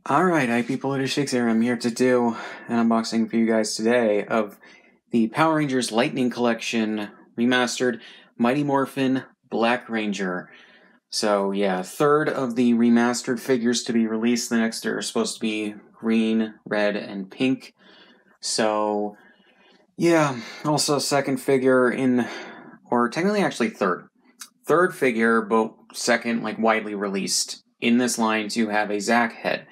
Alright, hi people, it is Shakes here. I'm here to do an unboxing for you guys today of the Power Rangers Lightning Collection Remastered Mighty Morphin Black Ranger. So yeah, third of the remastered figures to be released. The next are supposed to be green, red, and pink. So yeah, also second figure in, or technically actually third. Third figure, but second widely released in this line to have a Zack head.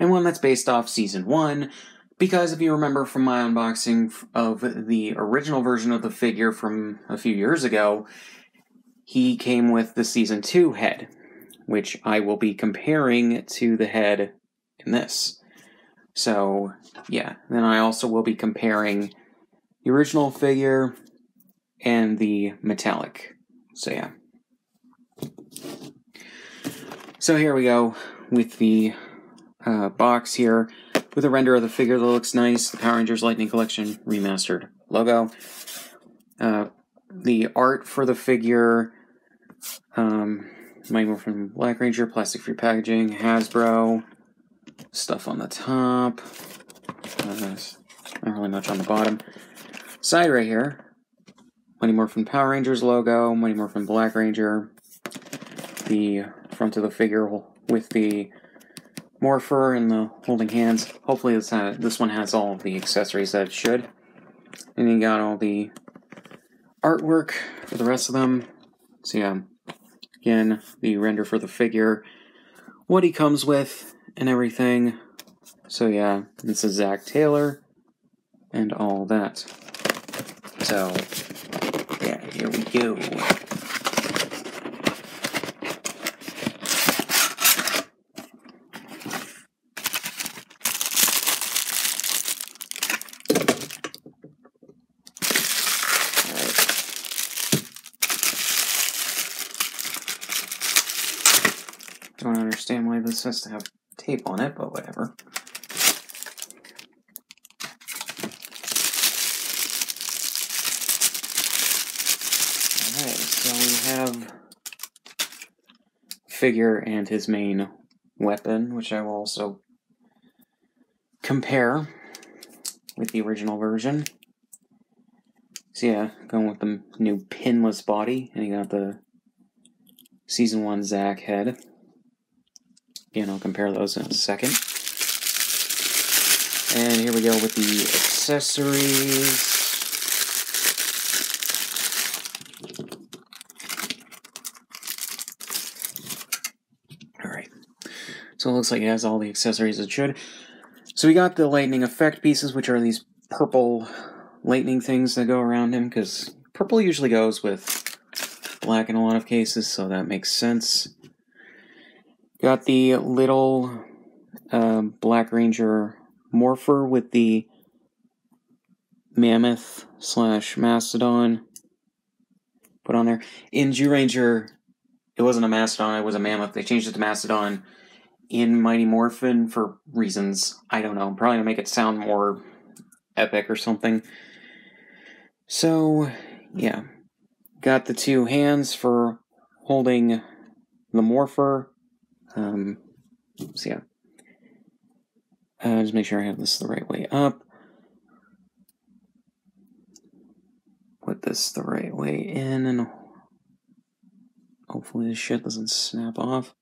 And one that's based off Season 1, because if you remember from my unboxing of the original version of the figure from a few years ago, he came with the Season 2 head, which I will be comparing to the head in this. So, yeah. Then I also will be comparing the original figure and the metallic. So, yeah. So here we go with the box here with a render of the figure that looks nice. The Power Rangers Lightning Collection Remastered logo. The art for the figure, Mighty Morphin Black Ranger, plastic-free packaging, Hasbro, stuff on the top, not really much on the bottom. Side right here, Mighty Morphin Power Rangers logo, Mighty Morphin Black Ranger, the front of the figure with the Morpher and the holding hands. Hopefully this one has all of the accessories that it should. And you got all the artwork for the rest of them. So yeah, again, the render for the figure, what he comes with, and everything. So yeah, this is Zack Taylor, and all that. So, yeah, here we go. Don't understand why this has to have tape on it, but whatever. Alright, so we have figure and his main weapon, which I will also compare with the original version. So yeah, going with the new pinless body, and you got the Season 1 Zack head. Again, I'll compare those in a second. And here we go with the accessories. Alright, so it looks like it has all the accessories it should. So we got the lightning effect pieces, which are these purple lightning things that go around him, because purple usually goes with black in a lot of cases, so that makes sense. Got the little Black Ranger Morpher with the Mammoth / Mastodon put on there. In Zyuranger, it wasn't a Mastodon, it was a Mammoth. They changed it to Mastodon in Mighty Morphin for reasons, I don't know, probably to make it sound more epic or something. So, yeah. Got the two hands for holding the Morpher. So yeah. Just make sure I have this the right way up. Put this the right way in, and hopefully this shit doesn't snap off.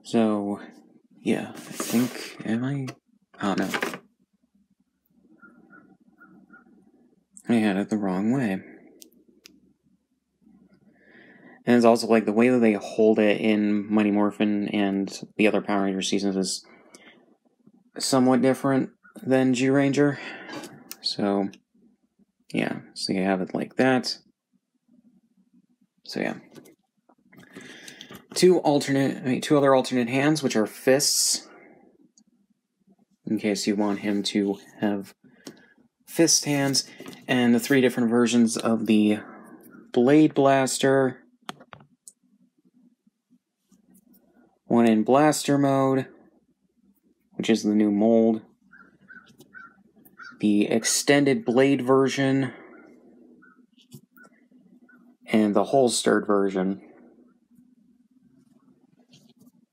So, yeah, I think, oh no. I had it the wrong way. And it's also like the way that they hold it in Mighty Morphin and the other Power Ranger seasons is somewhat different than Zyuranger. So, yeah, so you have it like that. So, yeah. Two other alternate hands, which are fists, in case you want him to have fist hands, and the three different versions of the Blade Blaster. One in blaster mode, which is the new mold. The extended blade version, and the holstered version.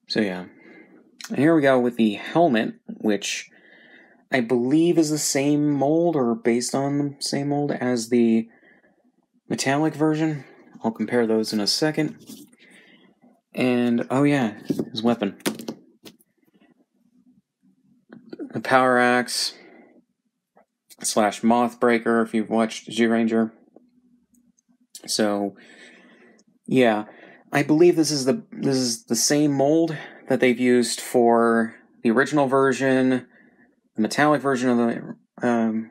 So yeah, And here we go with the helmet, which I believe is the same mold or based on the same mold as the metallic version. I'll compare those in a second. And, oh yeah, his weapon. The Power Axe / Mothbreaker, if you've watched Zyuranger. So, yeah, I believe this is the same mold that they've used for the original version, the metallic version of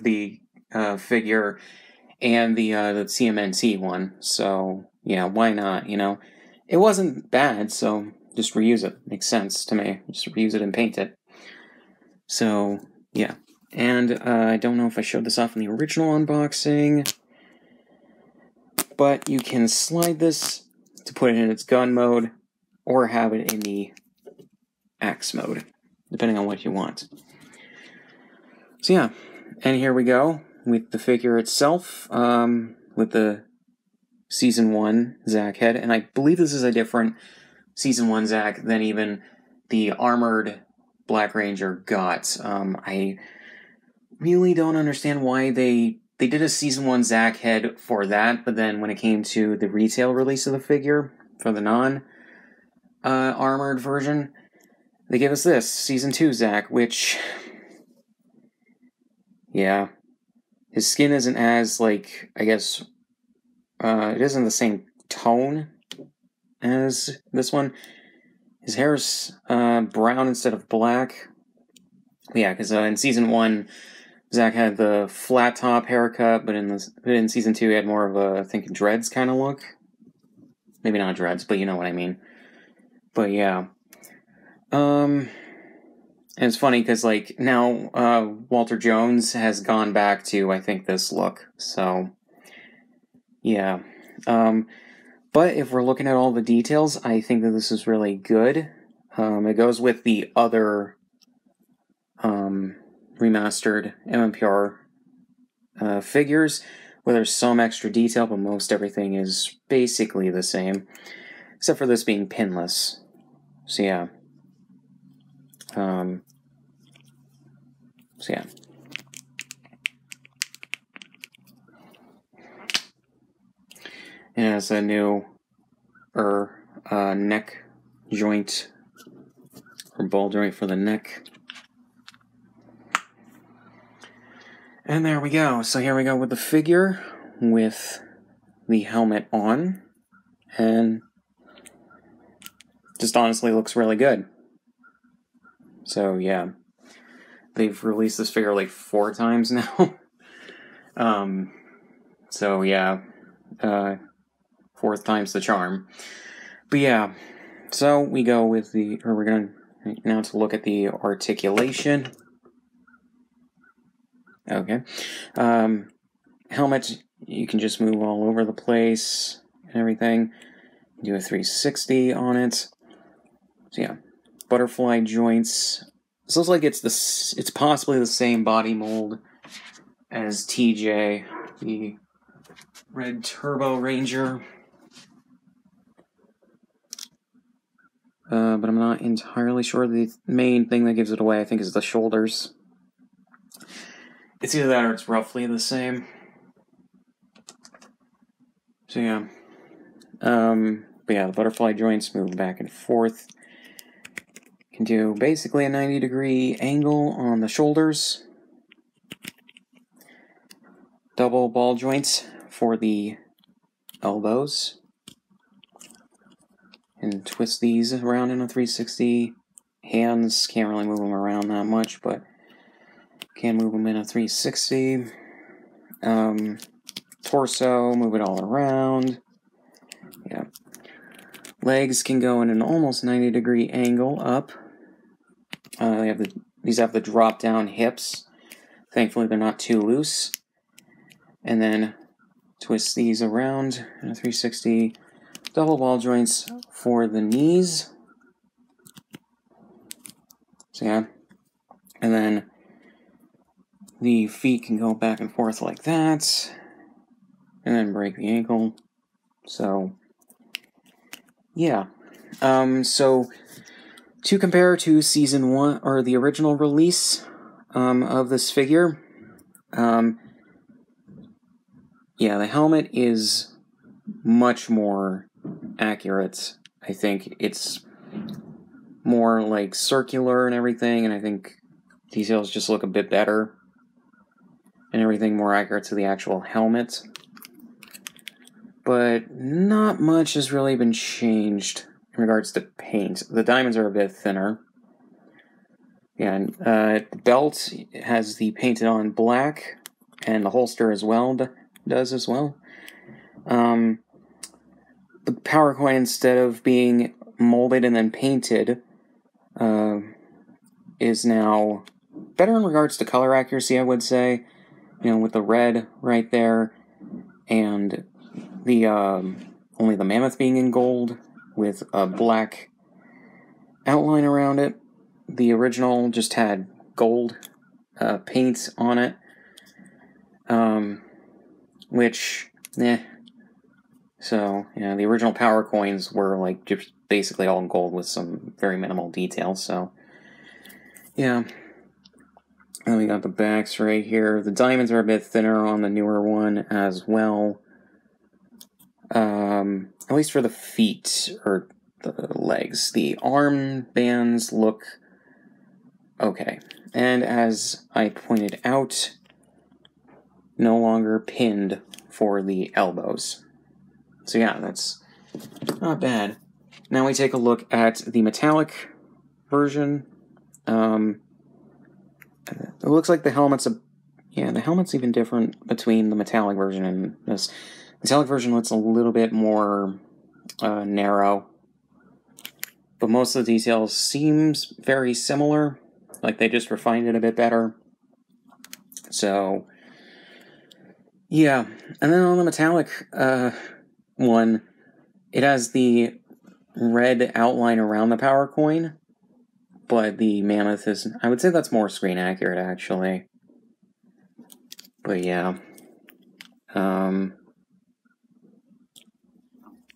the figure, and the CMNT one. So yeah, why not? You know, it wasn't bad, so just reuse it. Makes sense to me. Just reuse it and paint it. So yeah, and I don't know if I showed this off in the original unboxing, but you can slide this to put it in its gun mode, or have it in the axe mode, depending on what you want. So yeah, and here we go with the figure itself, with the Season 1 Zack head, and I believe this is a different Season 1 Zack than even the armored Black Ranger got. I really don't understand why they did a Season 1 Zack head for that, but then when it came to the retail release of the figure, for the non-armored version, they gave us this, Season 2 Zack, which, yeah, his skin isn't as, like, I guess, it isn't the same tone as this one. His hair's brown instead of black. Yeah, because in Season 1, Zack had the flat top haircut, but in Season 2, he had more of a, I think, dreads kind of look. Maybe not dreads, but you know what I mean. But yeah. And it's funny because, like, now Walter Jones has gone back to, I think, this look. So, yeah. But if we're looking at all the details, I think that this is really good. It goes with the other remastered MMPR figures, where there's some extra detail, but most everything is basically the same, except for this being pinless. So yeah. So yeah. It has a new neck joint, or ball joint for the neck. And there we go. So here we go with the figure with the helmet on, and just honestly looks really good. So yeah, they've released this figure like 4 times now. So yeah, 4th time's the charm. But yeah, so we go with we're going now to look at the articulation. Okay. Helmet, you can just move all over the place and everything. Do a 360 on it. So yeah, butterfly joints. This looks like it's possibly the same body mold as TJ, the Red Turbo Ranger. But I'm not entirely sure. The main thing that gives it away, I think, is the shoulders. It's either that or it's roughly the same. So yeah. But yeah, the butterfly joints move back and forth. Can do basically a 90-degree angle on the shoulders. Double ball joints for the elbows. And twist these around in a 360. Hands, can't really move them around that much, but can move them in a 360. Torso, move it all around. Yeah. Legs can go in an almost 90-degree angle up. These have the drop-down hips. Thankfully, they're not too loose. And then twist these around in a 360. Double ball joints for the knees. So yeah. And then the feet can go back and forth like that. And then break the ankle. So, yeah. So, to compare to Season 1, or the original release of this figure, yeah, the helmet is much more accurate. I think it's more like circular and everything, and I think details just look a bit better and everything more accurate to the actual helmet. But not much has really been changed in regards to paint. The diamonds are a bit thinner. Yeah, and the belt has the painted on black, and the holster as well does as well. The power coin, instead of being molded and then painted, is now better in regards to color accuracy, I would say. You know, with the red right there, and the only the mammoth being in gold with a black outline around it. The original just had gold paint on it, which, So, yeah, the original power coins were like just basically all gold with some very minimal details, so yeah. And we got the backs right here. The diamonds are a bit thinner on the newer one as well. At least for the feet, or the legs. The arm bands look okay. And as I pointed out, no longer pinned for the elbows. So yeah, that's not bad. Now we take a look at the metallic version. It looks like the helmet's the helmet's even different between the metallic version and this. Metallic version looks a little bit more narrow, but most of the details seems very similar, like they just refined it a bit better. So, yeah. And then on the metallic one, it has the red outline around the power coin, but the mammoth is, I would say that's more screen accurate, actually. But yeah.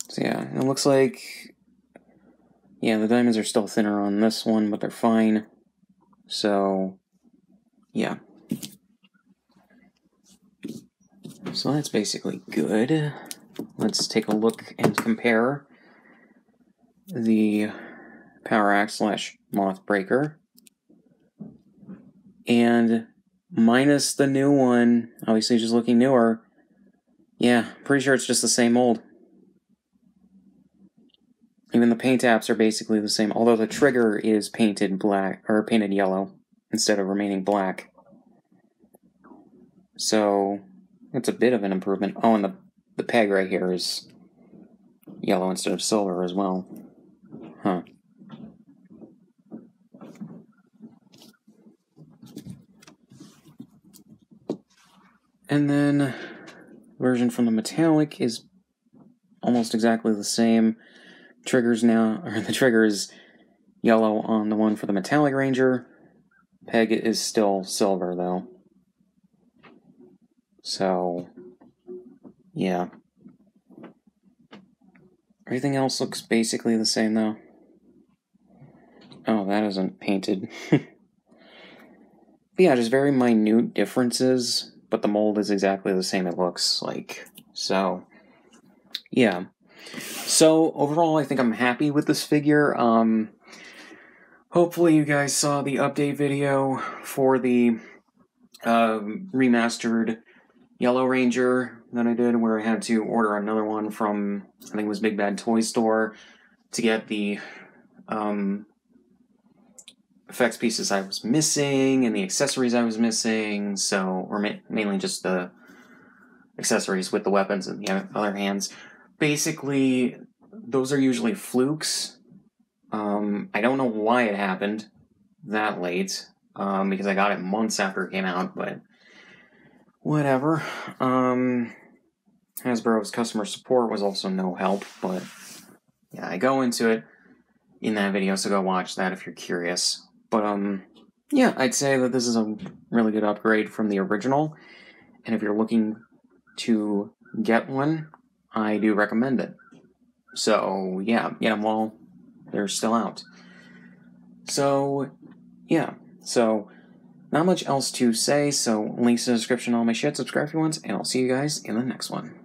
So yeah, it looks like, yeah, the diamonds are still thinner on this one, but they're fine. So, yeah. So that's basically good. Let's take a look and compare the Power Axe / Mothbreaker. And minus the new one, obviously just looking newer, yeah, pretty sure it's just the same mold. Even the paint apps are basically the same, although the trigger is painted black, or painted yellow, instead of remaining black. So, it's a bit of an improvement. Oh, and the peg right here is yellow instead of silver as well. Huh. And then, version from the metallic is almost exactly the same. The trigger is yellow on the one for the metallic ranger. Peg is still silver, though. So, yeah. Everything else looks basically the same, though. Oh, that isn't painted. But yeah, just very minute differences, but the mold is exactly the same it looks like. So, yeah. So, overall, I think I'm happy with this figure. Hopefully you guys saw the update video for the remastered Yellow Ranger that I did, where I had to order another one from, I think it was Big Bad Toy Store, to get the effects pieces I was missing and the accessories I was missing, or mainly just the accessories with the weapons in the other hands. Basically, those are usually flukes. I don't know why it happened that late, because I got it months after it came out, but whatever. Hasbro's customer support was also no help, but yeah, I go into it in that video, so go watch that if you're curious. But, yeah, I'd say that this is a really good upgrade from the original, and if you're looking to get one, I do recommend it. So, yeah, get them while they're still out. So, yeah. So, not much else to say, so links in the description, all my shit, subscribe if you want, and I'll see you guys in the next one.